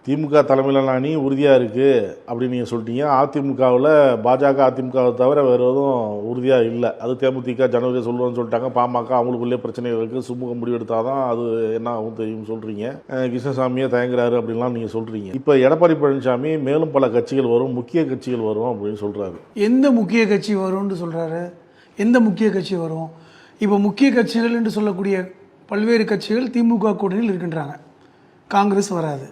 திமுக தலைமையிலான அணி உறுதியாக இருக்குது அப்படின்னு நீங்கள் சொல்லிட்டீங்க. அதிமுகவில் பாஜக அதிமுகவை தவிர வேறு எதுவும் உறுதியாக இல்லை. அது தேமுதிக ஜனவரி சொல்லுவோன்னு சொல்லிட்டாங்க. பாமக அவங்களுக்குள்ளே பிரச்சனைகள் இருக்குது. சுமூக முடிவெடுத்தால் தான் அது என்ன ஆகும் தெரியும் சொல்கிறீங்க. கிருஷ்ணசாமியே தயங்குறாரு அப்படின்லாம் நீங்கள் சொல்கிறீங்க. இப்போ எடப்பாடி பழனிசாமி மேலும் பல கட்சிகள் வரும், முக்கிய கட்சிகள் வரும் அப்படின்னு சொல்கிறாரு. எந்த முக்கிய கட்சி வரும்னு சொல்கிறாரு? எந்த முக்கிய கட்சி வரும்? இப்போ முக்கிய கட்சிகள் என்று சொல்லக்கூடிய பல்வேறு கட்சிகள் திமுக கூட்டணியில் இருக்கின்றாங்க. காங்கிரஸ் வராது,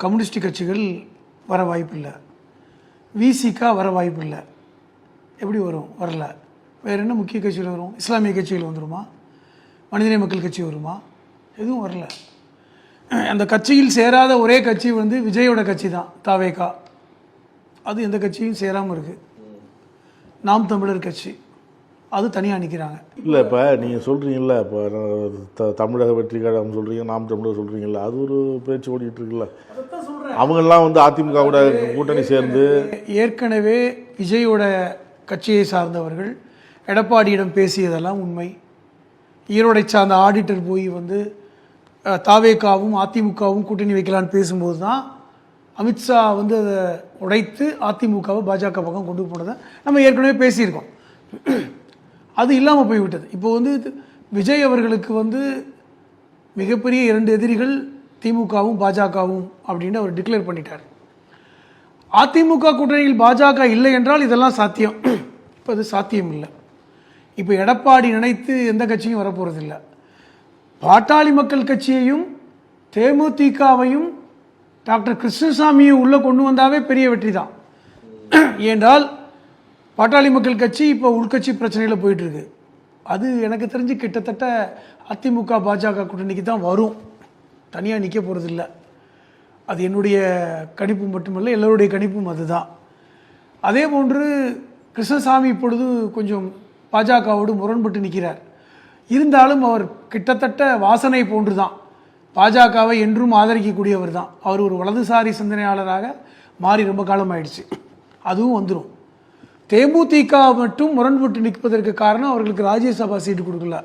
கம்யூனிஸ்ட் கட்சிகள் வர வாய்ப்பில்லை, விசிகா வர வாய்ப்பில்லை. எப்படி வரும்? வரல. வேறு என்ன முக்கிய கட்சிகள் வரும்? இஸ்லாமிய கட்சிகள் வந்துடுமா? மனிதநேய மக்கள் கட்சி வருமா? எதுவும் வரல. அந்த கட்சியில் சேராத ஒரே கட்சி விஜயோட கட்சி தான், தாவேகா. அது எந்த கட்சியும் சேராமல் இருக்குது. நாம் தமிழர் கட்சி அது தனியாக நிற்கிறாங்க. இல்லை, இப்போ நீங்கள் சொல்கிறீங்கள, இப்போ தமிழக வெற்றி கழகம் சொல்கிறீங்க, நாம் தமிழர் சொல்கிறீங்களா, அது ஒரு பேச்சு ஓடிட்டு இருக்குல்ல. அவங்கெல்லாம் அதிமுக கூட கூட்டணி சேர்ந்து ஏற்கனவே விஜயோட கட்சியை சார்ந்தவர்கள் எடப்பாடியிடம் பேசியதெல்லாம் உண்மை. ஈரோடை சார்ந்த ஆடிட்டர் போய் தாவேகாவும் அதிமுகவும் கூட்டணி வைக்கலான்னு பேசும்போது தான் அமித்ஷா அதை உடைத்து அதிமுகவை பாஜக பக்கம் கொண்டு போனதை நம்ம ஏற்கனவே பேசியிருக்கோம். அது இல்லாமல் போய்விட்டது. இப்போ விஜய் அவர்களுக்கு மிகப்பெரிய 2 எதிரிகள் திமுகவும் பாஜகவும் அப்படின்னு அவர் டிக்ளேர் பண்ணிட்டார். அதிமுக கூட்டணியில் பாஜக இல்லை என்றால் இதெல்லாம் சாத்தியம். இப்போ அது சாத்தியம் இல்லை. இப்போ எடப்பாடி நினைத்து எந்த கட்சியும் வரப்போகிறதில்லை. பாட்டாளி மக்கள் கட்சியையும் தேமுதிகவையும் டாக்டர் கிருஷ்ணசாமியை உள்ளே கொண்டு வந்தாவே பெரிய வெற்றி தான். ஏனென்றால் பாட்டாளி மக்கள் கட்சி இப்போ உள்கட்சி பிரச்சனையில் போயிட்டுருக்கு. அது எனக்கு தெரிஞ்சு கிட்டத்தட்ட அதிமுக பாஜக கூட்டணிக்கு தான் வரும், தனியாக நிற்க போகிறதில்ல. அது என்னுடைய கணிப்பு மட்டுமல்ல, எல்லோருடைய கணிப்பும் அதுதான். அதே போன்று கிருஷ்ணசாமி இப்பொழுது கொஞ்சம் பாஜகவோடு முரண்பட்டு நிற்கிறார். இருந்தாலும் அவர் கிட்டத்தட்ட வாசனை போன்று தான், பாஜகவை என்றும் ஆதரிக்கக்கூடியவர் தான். அவர் ஒரு வலதுசாரி சிந்தனையாளராக மாறி ரொம்ப காலம் ஆயிடுச்சு. அதுவும் வந்துடும். தேமுதிக மட்டும் முரண்பட்டு நிற்பதற்கு காரணம் அவர்களுக்கு ராஜ்யசபா சீட்டு கொடுக்கல.